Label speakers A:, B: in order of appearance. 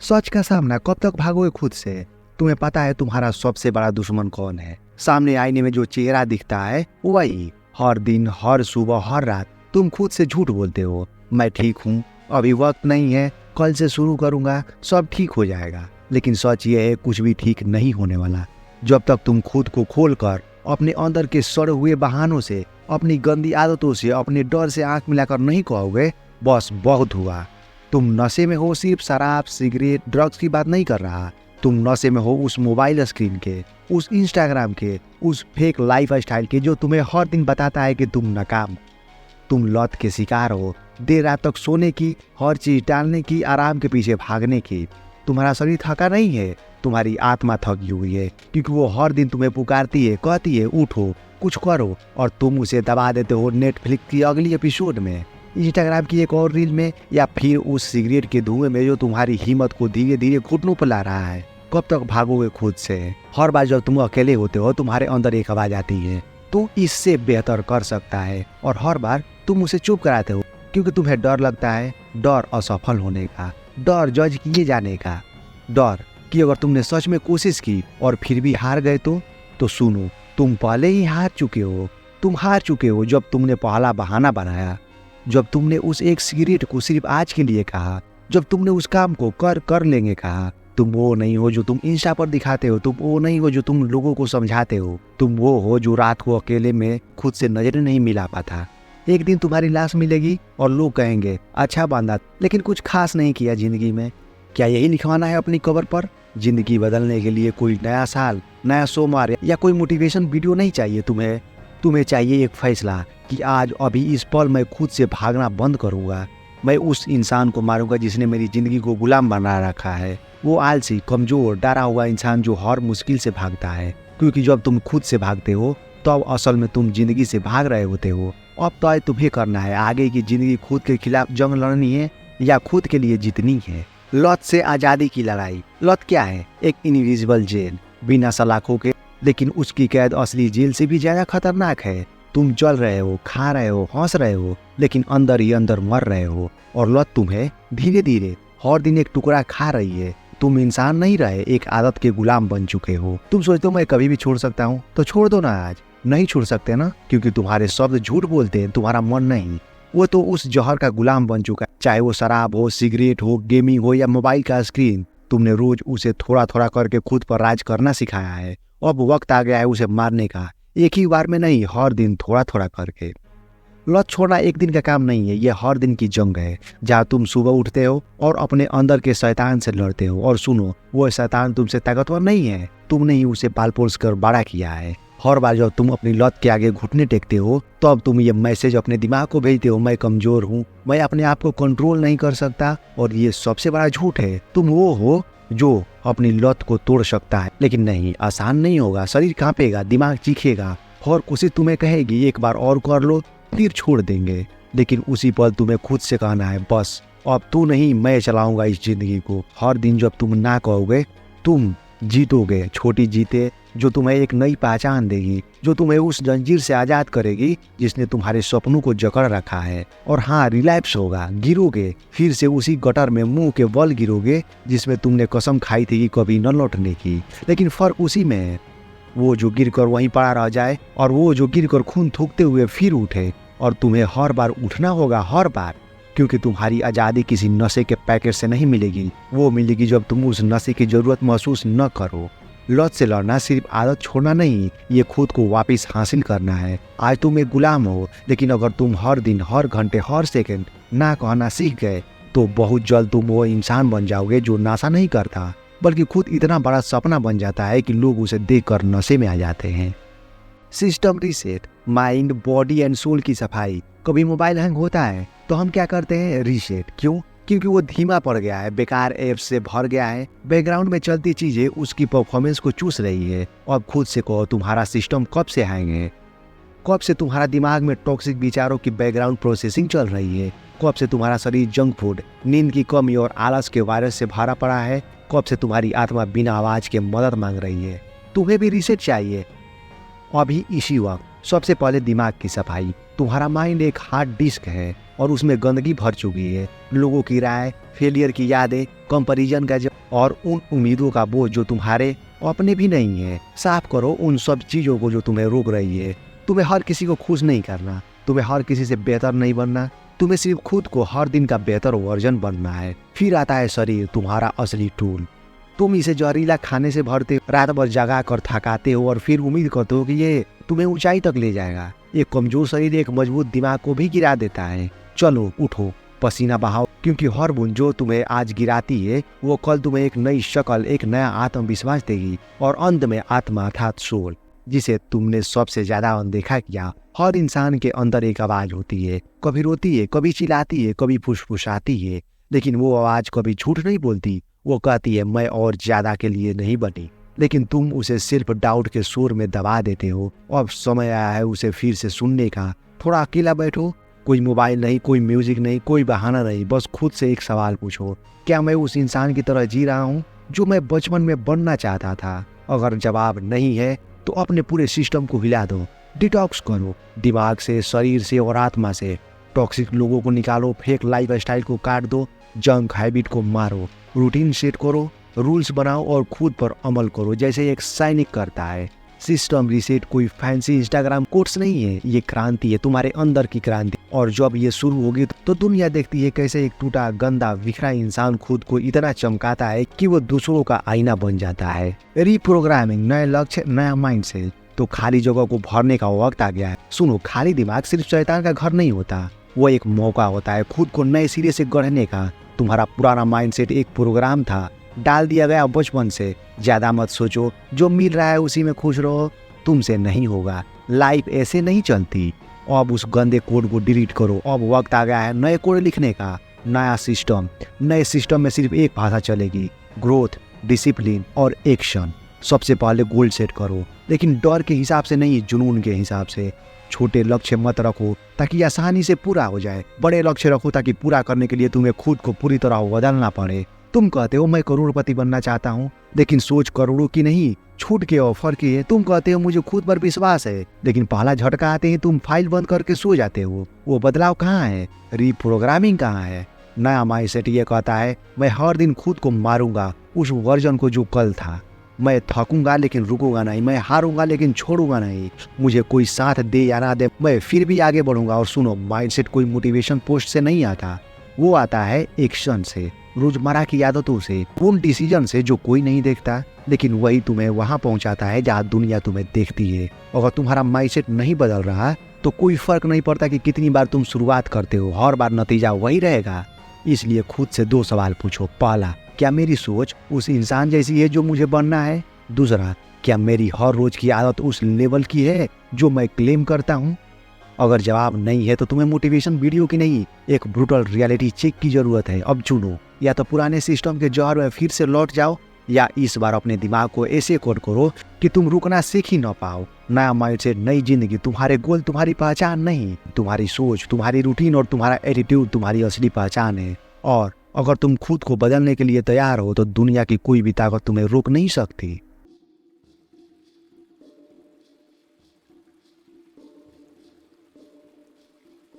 A: सच का सामना कब तक भागोगे खुद से? तुम्हें पता है तुम्हारा सबसे बड़ा दुश्मन कौन है? सामने आईने में जो चेहरा दिखता है वही। हर दिन, हर सुबह, हर रात तुम खुद से झूठ बोलते हो, मैं ठीक हूँ, अभी वक्त नहीं है, कल से शुरू करूंगा, सब ठीक हो जाएगा। लेकिन सच ये है, कुछ भी ठीक नहीं होने वाला। जब तक तुम खुद को खोलकर अपने अंदर के सड़े हुए बहानों से, अपनी गंदी आदतों से, अपने डर से आंख मिलाकर नहीं कहोगे बस बहुत हुआ। तुम नशे में हो, सिर्फ शराब, सिगरेट, ड्रग्स की बात नहीं कर रहा। तुम नशे में हो उस मोबाइल स्क्रीन के, उस इंस्टाग्राम के, उस फेक लाइफ स्टाइल के जो तुम्हें हर दिन बताता है कि तुम नाकाम। तुम लत के शिकार हो, देर रात तक सोने की, हर चीज टालने की, आराम के पीछे भागने की। तुम्हारा शरीर थका नहीं है, तुम्हारी आत्मा थकी हुई है, क्योंकि वो हर दिन तुम्हें पुकारती है, कहती है उठो, कुछ करो, और तुम उसे दबा देते हो नेटफ्लिक्स की अगली एपिसोड में, इंस्टाग्राम की एक और रील में, या फिर उस सिगरेट के धुएं में जो तुम्हारी हिम्मत को धीरे धीरे घुटनों पर ला रहा है। कब तक भागोगे खुद से? हर बार जब तुम अकेले होते हो तुम्हारे अंदर एक आवाज आती है, तू इससे बेहतर कर सकता है, और हर बार तुम उसे चुप कराते हो, क्योंकि तुम्हें डर लगता है, डर असफल होने का, डर जज किए जाने का, डर कि अगर तुमने सच में कोशिश की और फिर भी हार गए तो सुनो, तुम पहले ही हार चुके हो। तुम हार चुके हो जब तुमने पहला बहाना बनाया, जब तुमने उस एक सिगरेट को सिर्फ आज के लिए कहा, जब तुमने उस काम को कर लेंगे कहा। तुम वो नहीं हो जो तुम इंस्टा पर दिखाते हो, तुम वो नहीं हो जो तुम लोगों को समझाते हो, तुम वो हो जो रात को अकेले में खुद से नजर नहीं मिला पाता। एक दिन तुम्हारी लाश मिलेगी और लोग कहेंगे अच्छा बंदा, लेकिन कुछ खास नहीं किया जिंदगी में। क्या यही लिखवाना है अपनी कबर पर? जिंदगी बदलने के लिए कोई नया साल, नया सोमवार या कोई मोटिवेशन वीडियो नहीं चाहिए तुम्हें चाहिए एक फैसला कि आज अभी इस पल मैं खुद से भागना बंद करूंगा। मैं उस इंसान को मारूंगा जिसने मेरी जिंदगी को गुलाम बना रखा है, वो आलसी, कमजोर, डरा हुआ इंसान जो हर मुश्किल से भागता है। क्योंकि जब तुम खुद से भागते हो तब असल में तुम जिंदगी से भाग रहे होते हो। अब तय तुम्हें करना है, आगे की जिंदगी खुद के खिलाफ जंग लड़नी है या खुद के लिए जीतनी है। लत से आजादी की लड़ाई। लत क्या है? एक इनविजिबल जेल, बिना सलाखों के, लेकिन उसकी कैद असली जेल से भी ज्यादा खतरनाक है। तुम जल रहे हो, खा रहे हो, हंस रहे हो, लेकिन अंदर ही अंदर मर रहे हो, और लत तुम्हें धीरे धीरे हर दिन एक टुकड़ा खा रही है। तुम इंसान नहीं रहे, एक आदत के गुलाम बन चुके हो। तुम सोचते हो मैं कभी भी छोड़ सकता हूँ, तो छोड़ दो ना आज। नहीं छोड़ सकते ना, क्योंकि तुम्हारे शब्द झूठ बोलते हैं, तुम्हारा मन नहीं। वो तो उस जहर का गुलाम बन चुका है, चाहे वो शराब हो, सिगरेट हो, गेमिंग हो या मोबाइल का स्क्रीन। तुमने रोज उसे थोड़ा थोड़ा करके खुद पर राज करना सिखाया है। अब वक्त आ गया है उसे मारने का, एक ही बार में नहीं, हर दिन थोड़ा थोड़ा करके। लत छोड़ना एक दिन का काम नहीं है, ये हर दिन की जंग है, जहाँ तुम सुबह उठते हो और अपने अंदर के शैतान से लड़ते हो। और सुनो, वो शैतान तुमसे ताकतवर नहीं है, तुमने ही उसे पाल पोस कर बड़ा किया है। हर बार जब तुम अपनी लत के आगे घुटने टेकते हो तब तुम ये मैसेज अपने दिमाग को भेजते हो, मैं कमजोर हूँ, मैं अपने आप को कंट्रोल नहीं कर सकता। और ये सबसे बड़ा झूठ है। तुम वो हो जो अपनी लत को तोड़ सकता है, लेकिन नहीं, आसान नहीं होगा। शरीर कांपेगा, दिमाग चीखेगा, और कोशिश तुम्हें कहेगी एक बार और कर लो, फिर छोड़ देंगे। लेकिन उसी पल तुम्हें खुद से कहना है बस अब तू नहीं, मैं चलाऊंगा इस जिंदगी को। हर दिन जब तुम ना कहोगे तुम जीतोगे, छोटी जीते जो तुम्हें एक नई पहचान देगी, जो तुम्हें उस जंजीर से आजाद करेगी जिसने तुम्हारे सपनों को जकड़ रखा है। और हाँ, रिलैप्स होगा, गिरोगे, फिर से उसी गटर में मुंह के बल गिरोगे जिसमें तुमने कसम खाई थी कि कभी न लौटने की। लेकिन फर्क उसी में है, वो जो गिरकर वहीं पड़ा रह जाए और वो जो गिरकर खून थूकते हुए फिर उठे। और तुम्हें हर बार उठना होगा, हर बार, क्योंकि तुम्हारी आज़ादी किसी नशे के पैकेट से नहीं मिलेगी, वो मिलेगी जब तुम उस नशे की जरूरत महसूस न करो। लत से लड़ना सिर्फ आदत छोड़ना नहीं, ये खुद को वापस हासिल करना है। आज तुम एक गुलाम हो, लेकिन अगर तुम हर दिन, हर घंटे, हर सेकंड ना कहना सीख गए तो बहुत जल्द तुम वो इंसान बन जाओगे जो नशा नहीं करता, बल्कि खुद इतना बड़ा सपना बन जाता है कि लोग उसे देखकर नशे में आ जाते हैं। System reset, mind, body and soul की सफाई। कभी मोबाइल हैंग होता है तो हम क्या करते हैं? रीसेट। क्यों? क्योंकि वो धीमा पड़ गया है, बेकार ऐप से भर गया है, बैकग्राउंड में चलती चीजें उसकी परफॉर्मेंस को चूस रही है। अब खुद से कहो, तुम्हारा सिस्टम कब से हैंग है? कब से तुम्हारा दिमाग में टॉक्सिक विचारों की बैकग्राउंड प्रोसेसिंग चल रही है? कब से तुम्हारा शरीर जंक फूड, नींद की कमी और आलस के वायरस से भरा पड़ा है? कब से तुम्हारी आत्मा बिना आवाज के मदद मांग रही है? तुम्हें भी रीसेट चाहिए अभी, इसी वक्त। सबसे पहले दिमाग की सफाई। तुम्हारा माइंड एक हार्ड डिस्क है, और उसमें गंदगी भर चुकी है। लोगों की राय, फेलियर की यादें, कंपैरिजन का और उन उम्मीदों का बोझ जो तुम्हारे अपने भी नहीं है। साफ करो उन सब चीजों को जो तुम्हें रोक रही है। तुम्हें हर किसी को खुश नहीं करना, तुम्हें हर किसी से बेहतर नहीं बनना, तुम्हें सिर्फ खुद को हर दिन का बेहतर वर्जन बनना है। फिर आता है शरीर, तुम्हारा असली टूल। तुम इसे जहरीला खाने से भरते हो, रात भर जगा कर थकाते हो और फिर उम्मीद करते हो कि ये तुम्हें ऊंचाई तक ले जाएगा। एक कमजोर शरीर एक मजबूत दिमाग को भी गिरा देता है। चलो उठो, पसीना बहाओ, क्योंकि हर बूंद जो तुम्हें आज गिराती है वो कल तुम्हें एक नई शक्ल, एक नया आत्मविश्वास देगी। और अंत में आत्मा अर्थात सोल, जिसे तुमने सबसे ज्यादा अनदेखा किया। हर इंसान के अंदर एक आवाज होती है, कभी रोती है, कभी चिल्लाती है, कभी फुसफुसाती है, लेकिन वो आवाज कभी झूठ नहीं बोलती। वो कहती है मैं और ज्यादा के लिए नहीं बनी, लेकिन तुम उसे सिर्फ डाउट के सुर में दबा देते हो। अब समय आया है उसे फिर से सुनने का। थोड़ा अकेला बैठो, कोई मोबाइल नहीं, कोई म्यूजिक नहीं, कोई बहाना नहीं, बस खुद से एक सवाल पूछो, क्या मैं उस इंसान की तरह जी रहा हूँ जो मैं बचपन में बनना चाहता था? अगर जवाब नहीं है तो अपने पूरे सिस्टम को हिला दो, डिटॉक्स करो, दिमाग से, शरीर से और आत्मा से। टॉक्सिक लोगों को निकालो, फेक लाइफ स्टाइल को काट दो, जंक हैबिट को मारो, रूटीन सेट करो, रूल्स बनाओ और खुद पर अमल करो जैसे एक सैनिक करता है। सिस्टम रीसेट कोई फैंसी इंस्टाग्राम कोर्स नहीं है, ये क्रांति है, तुम्हारे अंदर की क्रांति। और जब ये शुरू होगी तो दुनिया देखती है कैसे एक टूटा, गंदा, बिखरा इंसान खुद को इतना चमकाता है कि वो दूसरों का आईना बन जाता है। रीप्रोग्रामिंग, नए लक्ष्य, नया माइंडसेट। तो खाली जगह को भरने का वक्त आ गया है। सुनो, खाली दिमाग सिर्फ शैतान का घर नहीं होता, वो एक मौका होता है खुद को नए सिरे से गढ़ने का। तुम्हारा पुराना माइंडसेट एक प्रोग्राम था, डाल दिया गया बचपन से। ज्यादा मत सोचो, जो मिल रहा है उसी में खुश रहो। तुमसे नहीं होगा, लाइफ ऐसे नहीं चलती। अब उस गंदे कोड को डिलीट करो। अब वक्त आ गया है नए कोड लिखने का, नया सिस्टम। नए सिस्टम में सिर्फ एक भाषा चलेगी, ग्रोथ, डिसिप्लिन और एक्शन। सबसे पहले गोल सेट करो, लेकिन डर के हिसाब से नहीं, जुनून के हिसाब से। छोटे लक्ष्य मत रखो ताकि आसानी से पूरा हो जाए, बड़े लक्ष्य रखो ताकि पूरा करने के लिए तुम्हें खुद को पूरी तरह बदलना पड़े। तुम कहते हो मैं करोड़पति बनना चाहता हूँ, लेकिन सोच करोड़ों की नहीं, छूट के ऑफर की है। तुम कहते हो मुझे खुद पर विश्वास है, लेकिन पहला झटका आते ही तुम फाइल बंद करके सो जाते हो। वो बदलाव कहाँ है? रीप्रोग्रामिंग कहाँ है? नया माइंडसेट ये कहता है मैं हर दिन खुद को मारूंगा, उस वर्जन को जो कल था। मैं थकूंगा लेकिन रुकूंगा नहीं, मैं हारूंगा लेकिन छोड़ूंगा नहीं। मुझे कोई साथ दे या ना दे, मैं फिर भी आगे बढ़ूंगा। और सुनो, माइंडसेट कोई मोटिवेशन पोस्ट से नहीं आता, वो आता है एक्शन से, रोजमर्रा की आदतों से, उन डिसीजन से जो कोई नहीं देखता, लेकिन वही तुम्हें वहां पहुंचाता है जहां दुनिया तुम्हें देखती है। अगर तुम्हारा माइंडसेट नहीं बदल रहा तो कोई फर्क नहीं पड़ता कि कितनी बार तुम शुरुआत करते हो, हर बार नतीजा वही रहेगा। इसलिए खुद से 2 सवाल पूछो। पहला, क्या मेरी सोच उस इंसान जैसी है जो मुझे बनना है? दूसरा, क्या मेरी हर रोज की आदत उस लेवल की है जो मैं क्लेम करता हूँ? अगर जवाब नहीं है तो तुम्हें मोटिवेशन वीडियो की नहीं, एक ब्रूटल रियलिटी चेक की जरूरत है। अब चुनो, या तो पुराने सिस्टम के जहर में फिर से लौट जाओ, या इस बार अपने दिमाग को ऐसे कोड करो कि तुम रुकना सीख ही न पाओ। नया माइंडसेट, नई जिंदगी। तुम्हारे गोल तुम्हारी पहचान नहीं, तुम्हारी सोच, तुम्हारी रूटीन और तुम्हारा एटीट्यूड तुम्हारी असली पहचान है। और अगर तुम खुद को बदलने के लिए तैयार हो तो दुनिया की कोई भी ताकत तुम्हें रोक नहीं सकती।